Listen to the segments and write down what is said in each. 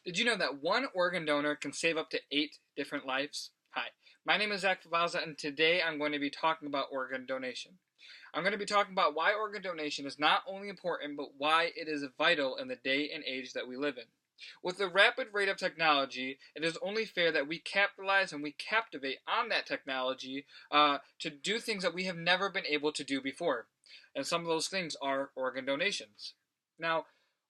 Did you know that one organ donor can save up to 8 different lives? Hi, my name is Zach Favaza, and today I'm going to be talking about organ donation. I'm going to be talking about why organ donation is not only important, but why it is vital in the day and age that we live in. With the rapid rate of technology, it is only fair that we capitalize and we captivate on that technology to do things that we have never been able to do before. And some of those things are organ donations. Now,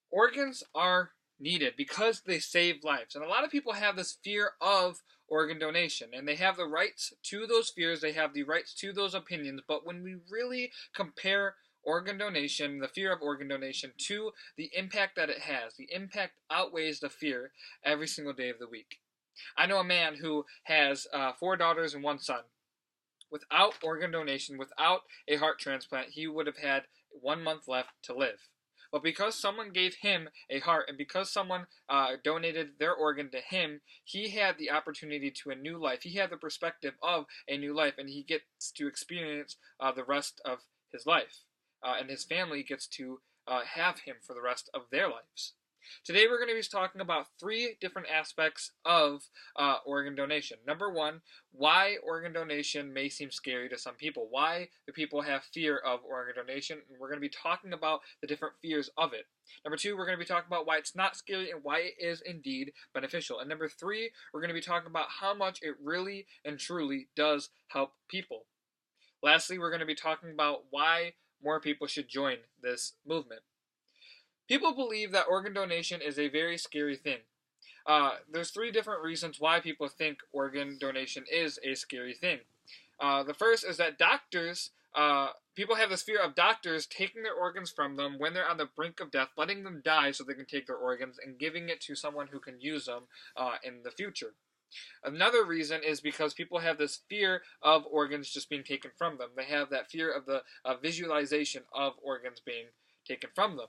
organs are needed because they save lives. And a lot of people have this fear of organ donation, and they have the rights to those fears, they have the rights to those opinions. But when we really compare organ donation, the fear of organ donation, to the impact that it has, the impact outweighs the fear every single day of the week. I know a man who has 4 daughters and 1 son. Without organ donation, without a heart transplant, he would have had 1 month left to live. But because someone gave him a heart, and because someone donated their organ to him, he had the opportunity to a new life. He had the perspective of a new life, and he gets to experience the rest of his life. And his family gets to have him for the rest of their lives. Today we're going to be talking about 3 different aspects of organ donation. Number 1, why organ donation may seem scary to some people. Why do people have fear of organ donation? And we're going to be talking about the different fears of it. Number 2, we're going to be talking about why it's not scary and why it is indeed beneficial. And number 3, we're going to be talking about how much it really and truly does help people. Lastly, we're going to be talking about why more people should join this movement. People believe that organ donation is a very scary thing. There's 3 different reasons why people think organ donation is a scary thing. The first is that people have this fear of doctors taking their organs from them when they're on the brink of death, letting them die so they can take their organs, and giving it to someone who can use them in the future. Another reason is because people have this fear of organs just being taken from them. They have that fear of the visualization of organs being taken from them.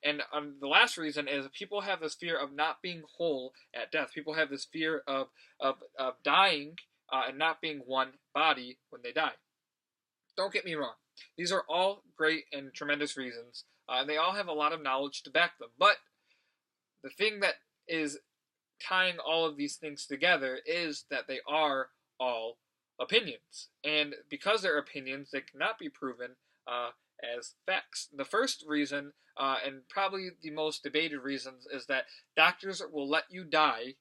And the last reason is people have this fear of not being whole at death. People have this fear of dying and not being one body when they die. Don't get me wrong. These are all great and tremendous reasons, and they all have a lot of knowledge to back them. But the thing that is tying all of these things together is that they are all opinions. And because they're opinions, they cannot be proven as facts. The first reason, and probably the most debated reasons, is that doctors will let you die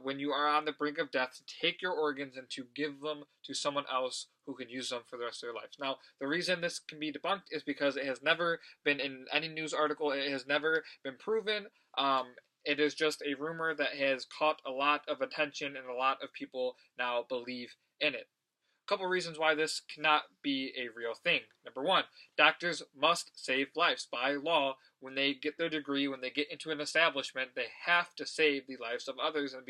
when you are on the brink of death to take your organs and to give them to someone else who can use them for the rest of their lives. Now, the reason this can be debunked is because it has never been in any news article. It has never been proven. It is just a rumor that has caught a lot of attention, and a lot of people now believe in it. A couple reasons why this cannot be a real thing. Number 1, doctors must save lives. By law, when they get their degree, when they get into an establishment, they have to save the lives of others, and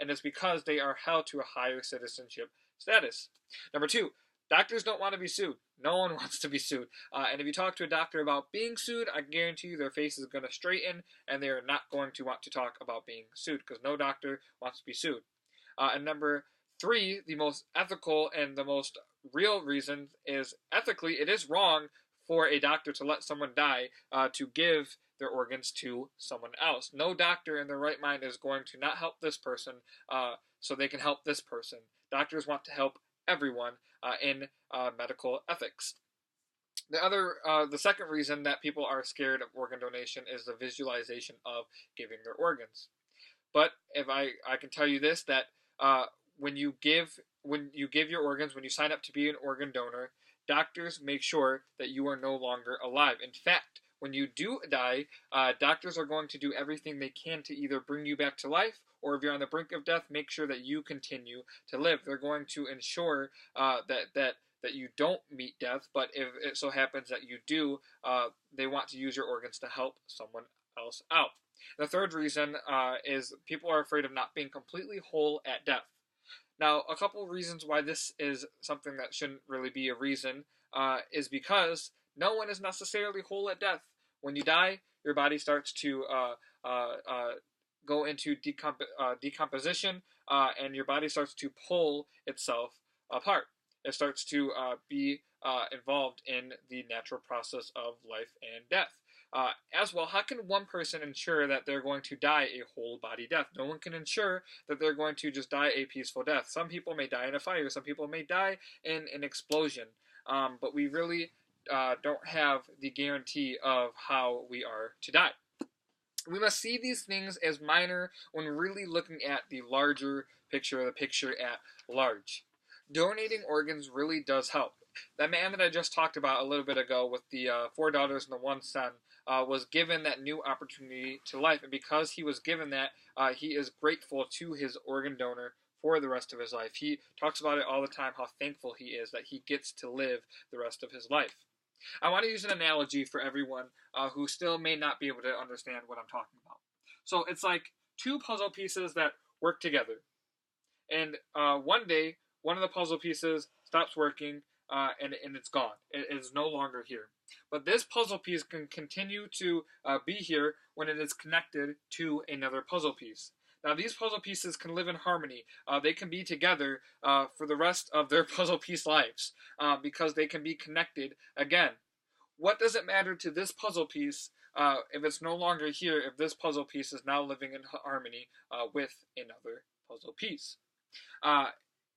it's because they are held to a higher citizenship status. Number 2, doctors don't want to be sued. No one wants to be sued. And if you talk to a doctor about being sued, I guarantee you their face is going to straighten, and they are not going to want to talk about being sued, because no doctor wants to be sued. And number 3, the most ethical and the most real reason is ethically, it is wrong for a doctor to let someone die to give their organs to someone else. No doctor in their right mind is going to not help this person so they can help this person. Doctors want to help everyone in medical ethics. The second reason that people are scared of organ donation is the visualization of giving their organs. But if I can tell you this, that when you give your organs, when you sign up to be an organ donor, doctors make sure that you are no longer alive. In fact, when you do die, doctors are going to do everything they can to either bring you back to life, or if you're on the brink of death, make sure that you continue to live. They're going to ensure that you don't meet death, but if it so happens that you do, they want to use your organs to help someone else out. The third reason is people are afraid of not being completely whole at death. Now, a couple of reasons why this is something that shouldn't really be a reason is because no one is necessarily whole at death. When you die, your body starts to go into decomposition, and your body starts to pull itself apart. It starts to be involved in the natural process of life and death. As well, how can one person ensure that they're going to die a whole body death? No one can ensure that they're going to just die a peaceful death. Some people may die in a fire, some people may die in an explosion, but we really don't have the guarantee of how we are to die. We must see these things as minor when really looking at the larger picture, the picture at large. Donating organs really does help. That man that I just talked about a little bit ago with the 4 daughters and the 1 son was given that new opportunity to life, and because he was given that, he is grateful to his organ donor for the rest of his life. He talks about it all the time, how thankful he is that he gets to live the rest of his life. I want to use an analogy for everyone who still may not be able to understand what I'm talking about. So it's like two puzzle pieces that work together. And one day, one of the puzzle pieces stops working and it's gone. It is no longer here. But this puzzle piece can continue to be here when it is connected to another puzzle piece. Now, these puzzle pieces can live in harmony. They can be together for the rest of their puzzle piece lives because they can be connected again. What does it matter to this puzzle piece if it's no longer here, if this puzzle piece is now living in harmony with another puzzle piece?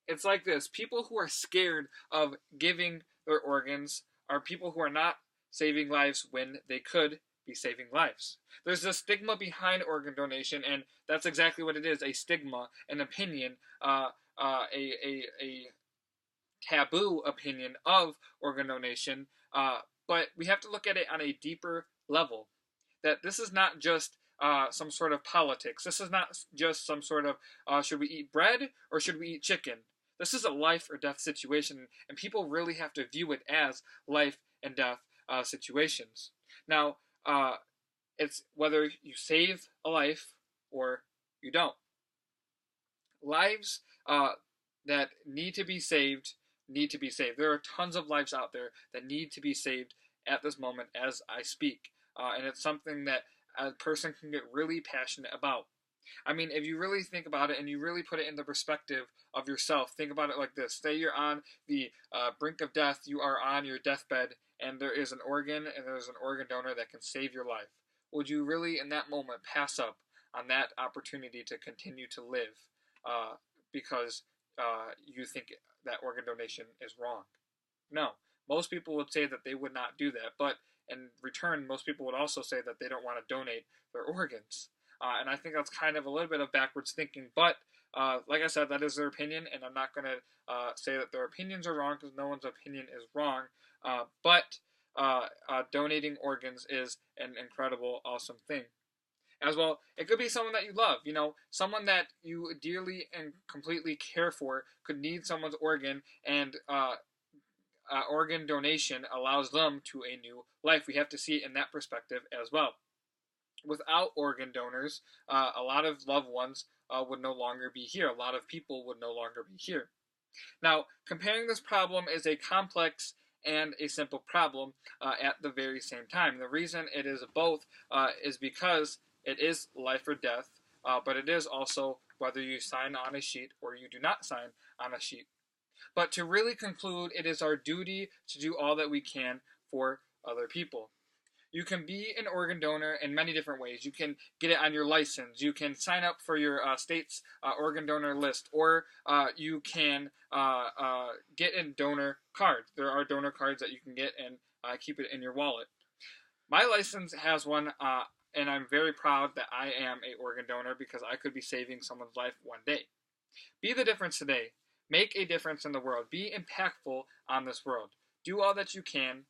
It's like this. People who are scared of giving their organs are people who are not saving lives when they could be saving lives. There's a stigma behind organ donation, and that's exactly what it is, a stigma, an opinion, a taboo opinion of organ donation, but we have to look at it on a deeper level, that this is not just some sort of politics. This is not just some sort of should we eat bread or should we eat chicken? This is a life or death situation, and people really have to view it as life and death situations. Now, it's whether you save a life or you don't. Lives that need to be saved need to be saved. There are tons of lives out there that need to be saved at this moment as I speak, and it's something that a person can get really passionate about. I mean, if you really think about it and you really put it in the perspective of yourself, think about it like this. Say you're on the brink of death, you are on your deathbed, and there is an organ and there's an organ donor that can save your life. Would you really, in that moment, pass up on that opportunity to continue to live because you think that organ donation is wrong? No. Most people would say that they would not do that, but in return, most people would also say that they don't want to donate their organs. And I think that's kind of a little bit of backwards thinking, but like I said, that is their opinion, and I'm not going to say that their opinions are wrong because no one's opinion is wrong, but donating organs is an incredible, awesome thing. As well, it could be someone that you love, someone that you dearly and completely care for could need someone's organ, and organ donation allows them to a new life. We have to see it in that perspective as well. Without organ donors, a lot of loved ones would no longer be here. A lot of people would no longer be here. Now, comparing this problem is a complex and a simple problem at the very same time. The reason it is both is because it is life or death, but it is also whether you sign on a sheet or you do not sign on a sheet. But to really conclude, it is our duty to do all that we can for other people. You can be an organ donor in many different ways. You can get it on your license. You can sign up for your state's organ donor list, or you can get a donor card. There are donor cards that you can get and keep it in your wallet. My license has one, and I'm very proud that I am an organ donor because I could be saving someone's life one day. Be the difference today. Make a difference in the world. Be impactful on this world. Do all that you can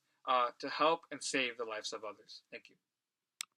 to help and save the lives of others. Thank you.